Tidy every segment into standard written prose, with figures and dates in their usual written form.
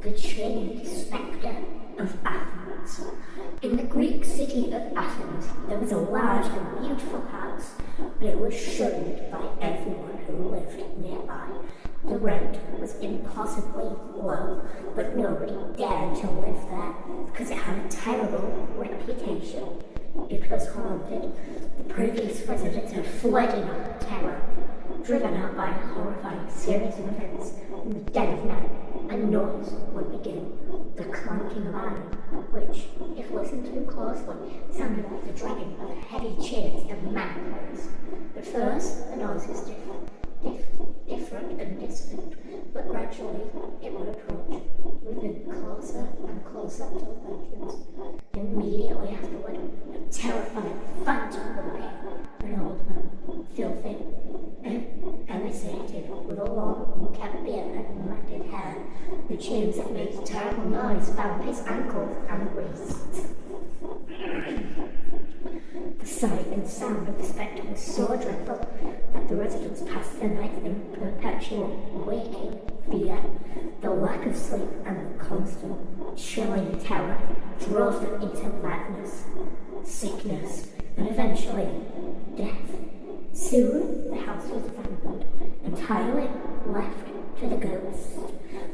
the chained specter of Athens. In the Greek city of Athens, there was a large and beautiful house, but it was shunned by everyone who lived nearby. The rent was impossibly low, but nobody dared to live there because it had a terrible reputation. It was haunted. The previous residents had fled in terror, driven out by a horrifying series of events. In the dead of night, a noise would begin, the clanking of iron, which, if listened to closely, sounded like the dragging of heavy chains and manacles. At first, the noise was different and distant, but gradually it would approach, moving closer and closer to the bedrooms. Immediately afterward, a terrifying phantom would appear, an old man, filthy and emaciated, with a long, unkempt beard and matted hair. The chains that made a terrible noise bound his ankles and wrists. The sight and sound of the spectre was so dreadful that the residents passed the night in perpetual waking fear. The lack of sleep and the constant chilling terror drove them into madness, sickness, and eventually death. Soon the house was abandoned, entirely left to the ghosts.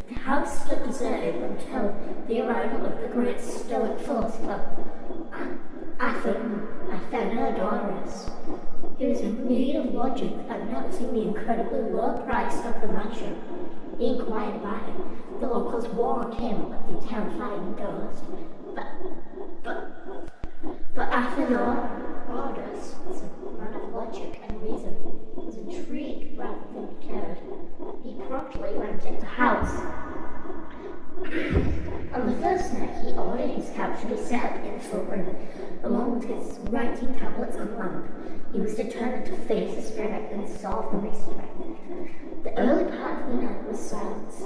The house stood deserted until the arrival of the great stoic philosopher Athens. He was in need of lodging, and noticing the incredibly low price of the mansion, he inquired about it. The locals warned him of the terrifying ghost, but Athens, a man of logic and reason, was intrigued rather than deterred. He promptly rented the house. On the first night, he ordered his couch to be set up in the front room, along with his writing tablets and lamp. He was determined to face the spirit and solve the mystery. The early part of the night was silence,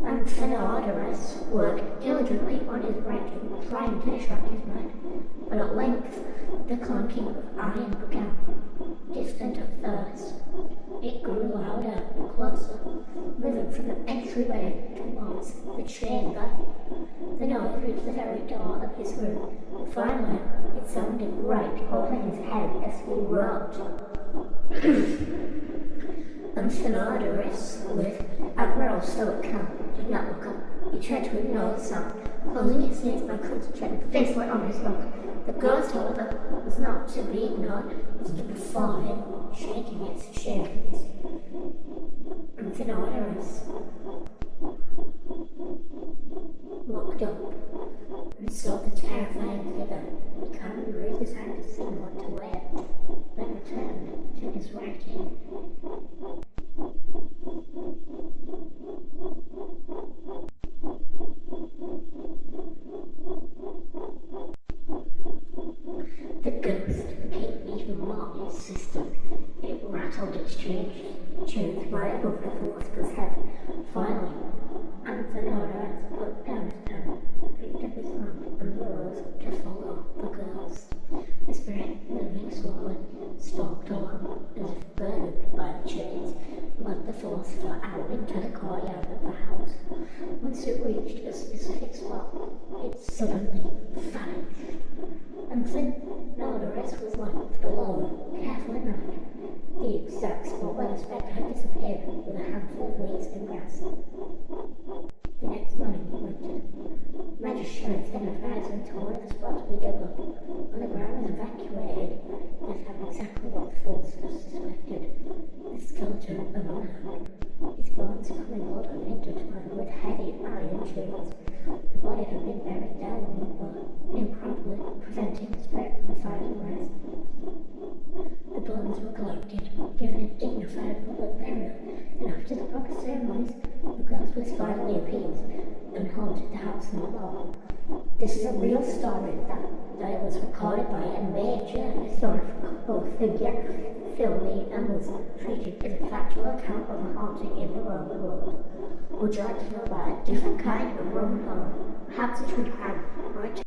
and Athens worked diligently on his writing, trying to distract his mind. But at length, the clanking of iron began, distant at first. It grew louder and closer, moving from the entryway towards the chamber. The noise reached the very door of his room. Finally, it sounded right over his head as he wrote. And Athens, with admirable stoic calm, did not look up. He tried to ignore the sound, closing his ears by concentrating fiercely on his book. The ghost, however, was not to be ignored. It stood before him, shaking its chains. And Athens looked up and saw the terrifying figure. He calmly raised his hand to signal it to wait, then returned to his writing. The ghost became even more insistent. It rattled its chains right above the philosopher's head. Finally, Athens put down his pen, picked up his lamp, and rose to follow the ghost. The spirit, moving slowly, stalked along as if burdened by the chains, led the philosopher out into the courtyard of the house. Once it reached a specific spot, it suddenly vanished. And Athens was left alone, carefully marked, the exact spot where the spectre had disappeared, with a handful of leaves and grass. The next morning, magistrates and advisors told the spot to be dug up. When the ground was evacuated, they found exactly what the philosopher suspected: the skeleton of a man, his bones commingled and intertwined with heavy iron chains. The body had been buried down on the floor, improperly preventing the spirit from finding rest. The bones were collected, given a dignified public burial, and after the proper ceremonies, the ghost was finally appeased and haunted the house no more. This is a real story that was recorded by a major historical figure, filmed and was treated as a factual account of a haunting in the Roman world. Would you like to know about a different kind of Roman horror? Perhaps it would have